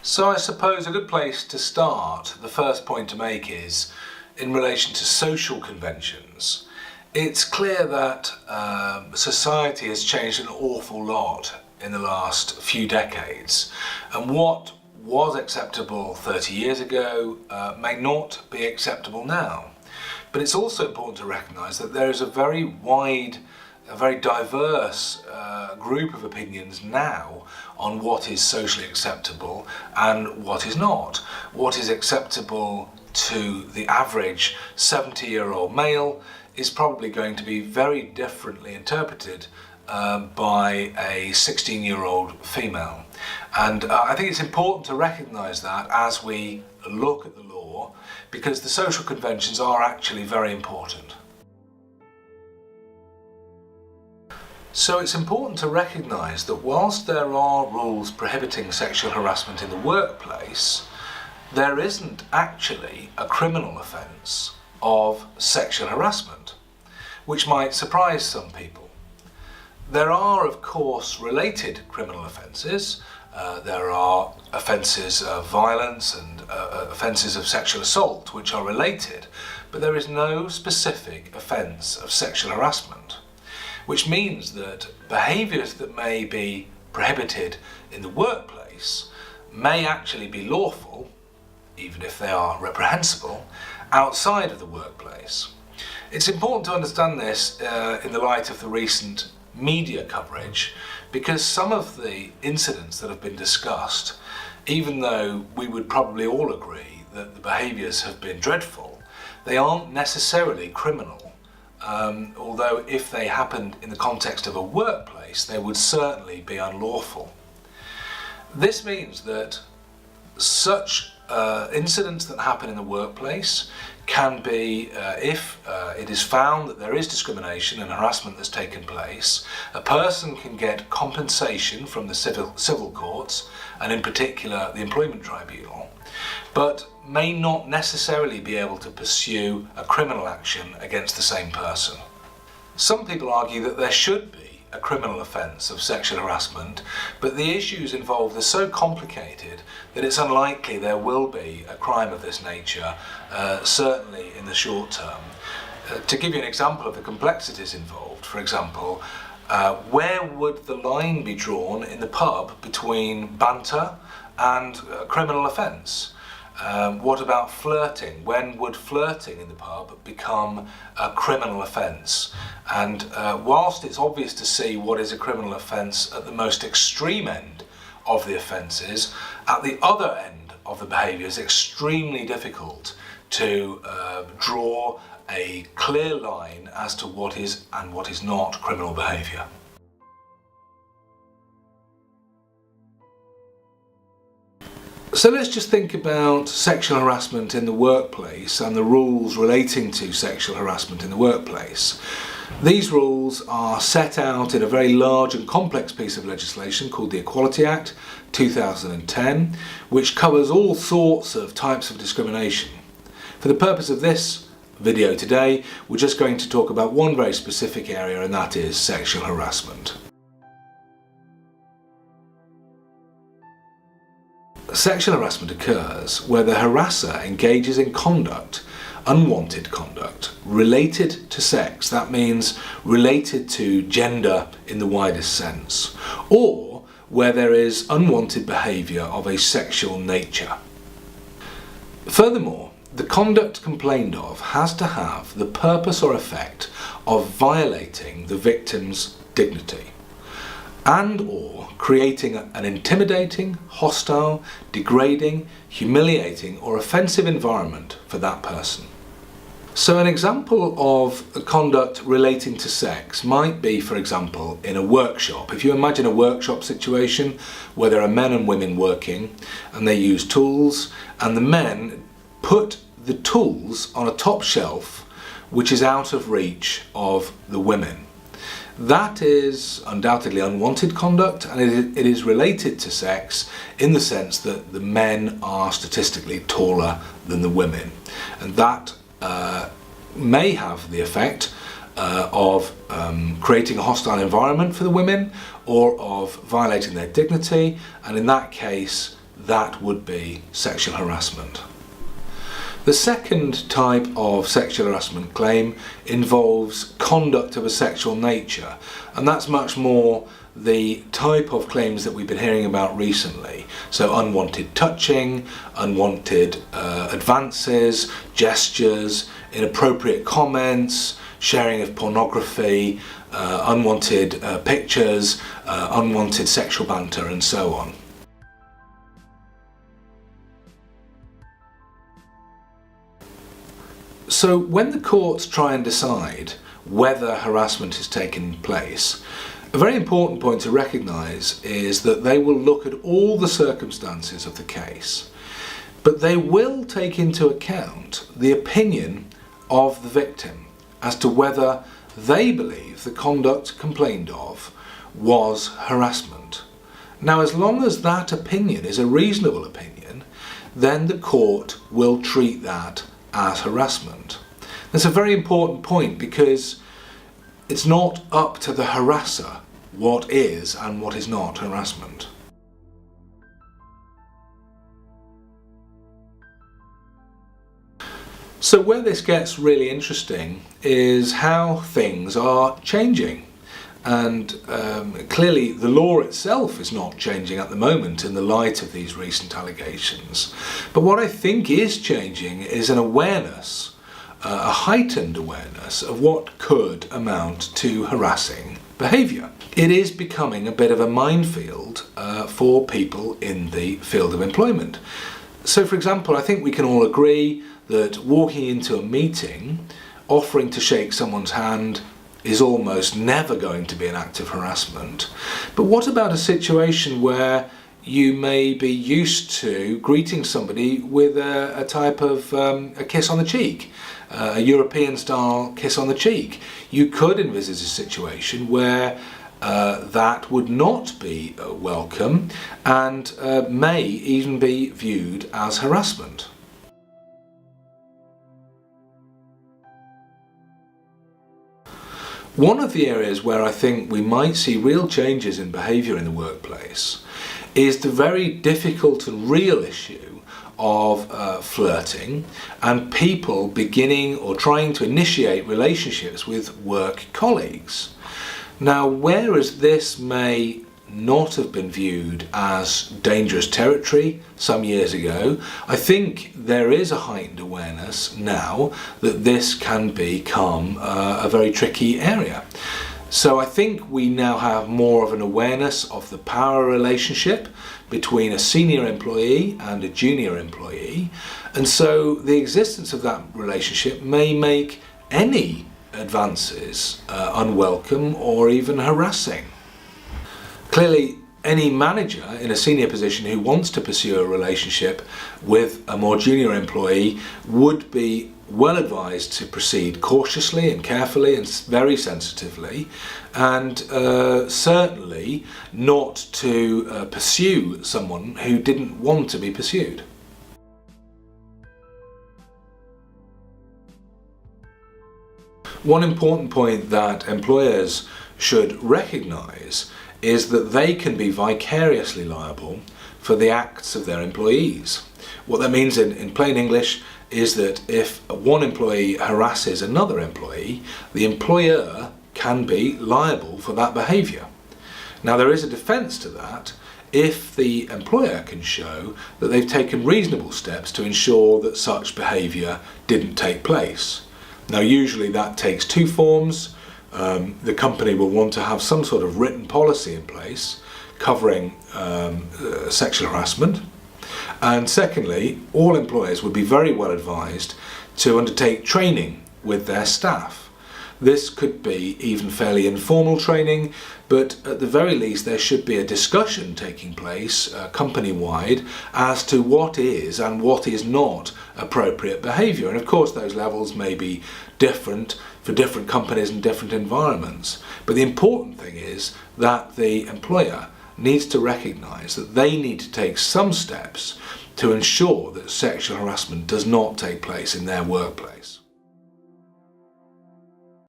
So I suppose a good place to start, the first point to make is in relation to social conventions. It's clear that society has changed an awful lot in the last few decades, and what was acceptable 30 years ago may not be acceptable now. But it's also important to recognise that there is a very diverse group of opinions now on what is socially acceptable and what is not. What is acceptable to the average 70-year-old male is probably going to be very differently interpreted by a 16-year-old female. And I think it's important to recognise that as we look at the law, because the social conventions are actually very important. So it's important to recognise that whilst there are rules prohibiting sexual harassment in the workplace, there isn't actually a criminal offence of sexual harassment, which might surprise some people. There are, of course, related criminal offences. There are offences of violence and offences of sexual assault which are related, but there is no specific offence of sexual harassment, which means that behaviours that may be prohibited in the workplace may actually be lawful, even if they are reprehensible, outside of the workplace. It's important to understand this in the light of the recent media coverage, because some of the incidents that have been discussed, even though we would probably all agree that the behaviours have been dreadful, they aren't necessarily criminal. Although if they happened in the context of a workplace, they would certainly be unlawful. This means that such incidents that happen in the workplace can be, if it is found that there is discrimination and harassment that's taken place, a person can get compensation from the civil courts, and in particular the employment tribunal, but may not necessarily be able to pursue a criminal action against the same person. Some people argue that there should be a criminal offence of sexual harassment, but the issues involved are so complicated that it's unlikely there will be a crime of this nature, certainly in the short term. To give you an example of the complexities involved, for example, where would the line be drawn in the pub between banter and a criminal offence? What about flirting? When would flirting in the pub become a criminal offence? And whilst it's obvious to see what is a criminal offence at the most extreme end of the offences, at the other end of the behaviour it's extremely difficult to draw a clear line as to what is and what is not criminal behaviour. So let's just think about sexual harassment in the workplace and the rules relating to sexual harassment in the workplace. These rules are set out in a very large and complex piece of legislation called the Equality Act 2010, which covers all sorts of types of discrimination. For the purpose of this video today, we're just going to talk about one very specific area, and that is sexual harassment. Sexual harassment occurs where the harasser engages in conduct, unwanted conduct, related to sex, that means related to gender in the widest sense, or where there is unwanted behaviour of a sexual nature. Furthermore, the conduct complained of has to have the purpose or effect of violating the victim's dignity, and/or creating an intimidating, hostile, degrading, humiliating or offensive environment for that person. So an example of a conduct relating to sex might be, for example, in a workshop. If you imagine a workshop situation where there are men and women working and they use tools, and the men put the tools on a top shelf which is out of reach of the women. That is undoubtedly unwanted conduct, and it is related to sex in the sense that the men are statistically taller than the women, and that may have the effect of creating a hostile environment for the women or of violating their dignity, and in that case that would be sexual harassment. The second type of sexual harassment claim involves conduct of a sexual nature, and that's much more the type of claims that we've been hearing about recently. So unwanted touching, unwanted advances, gestures, inappropriate comments, sharing of pornography, unwanted pictures, unwanted sexual banter, and so on. So when the courts try and decide whether harassment has taken place, a very important point to recognise is that they will look at all the circumstances of the case, but they will take into account the opinion of the victim as to whether they believe the conduct complained of was harassment. Now, as long as that opinion is a reasonable opinion, then the court will treat that as harassment. That's a very important point, because it's not up to the harasser what is and what is not harassment. So where this gets really interesting is how things are changing. And clearly the law itself is not changing at the moment in the light of these recent allegations. But what I think is changing is an awareness, a heightened awareness of what could amount to harassing behaviour. It is becoming a bit of a minefield for people in the field of employment. So for example, I think we can all agree that walking into a meeting, offering to shake someone's hand, is almost never going to be an act of harassment. But what about a situation where you may be used to greeting somebody with a type of a kiss on the cheek, a European style kiss on the cheek? You could envisage a situation where that would not be welcome and may even be viewed as harassment. One of the areas where I think we might see real changes in behaviour in the workplace is the very difficult and real issue of flirting and people beginning or trying to initiate relationships with work colleagues. Now, whereas this may not have been viewed as dangerous territory some years ago, I think there is a heightened awareness now that this can become a very tricky area. So I think we now have more of an awareness of the power relationship between a senior employee and a junior employee, and so the existence of that relationship may make any advances unwelcome or even harassing. Clearly, any manager in a senior position who wants to pursue a relationship with a more junior employee would be well advised to proceed cautiously and carefully and very sensitively, and certainly not to pursue someone who didn't want to be pursued. One important point that employers should recognise is that they can be vicariously liable for the acts of their employees. What that means in plain English is that if one employee harasses another employee, the employer can be liable for that behaviour. Now, there is a defence to that if the employer can show that they've taken reasonable steps to ensure that such behaviour didn't take place. Now, usually that takes two forms. The company will want to have some sort of written policy in place covering sexual harassment. And secondly, all employers would be very well advised to undertake training with their staff. This could be even fairly informal training, but at the very least there should be a discussion taking place company-wide as to what is and what is not appropriate behaviour. And of course those levels may be different for different companies and different environments. But the important thing is that the employer needs to recognise that they need to take some steps to ensure that sexual harassment does not take place in their workplace.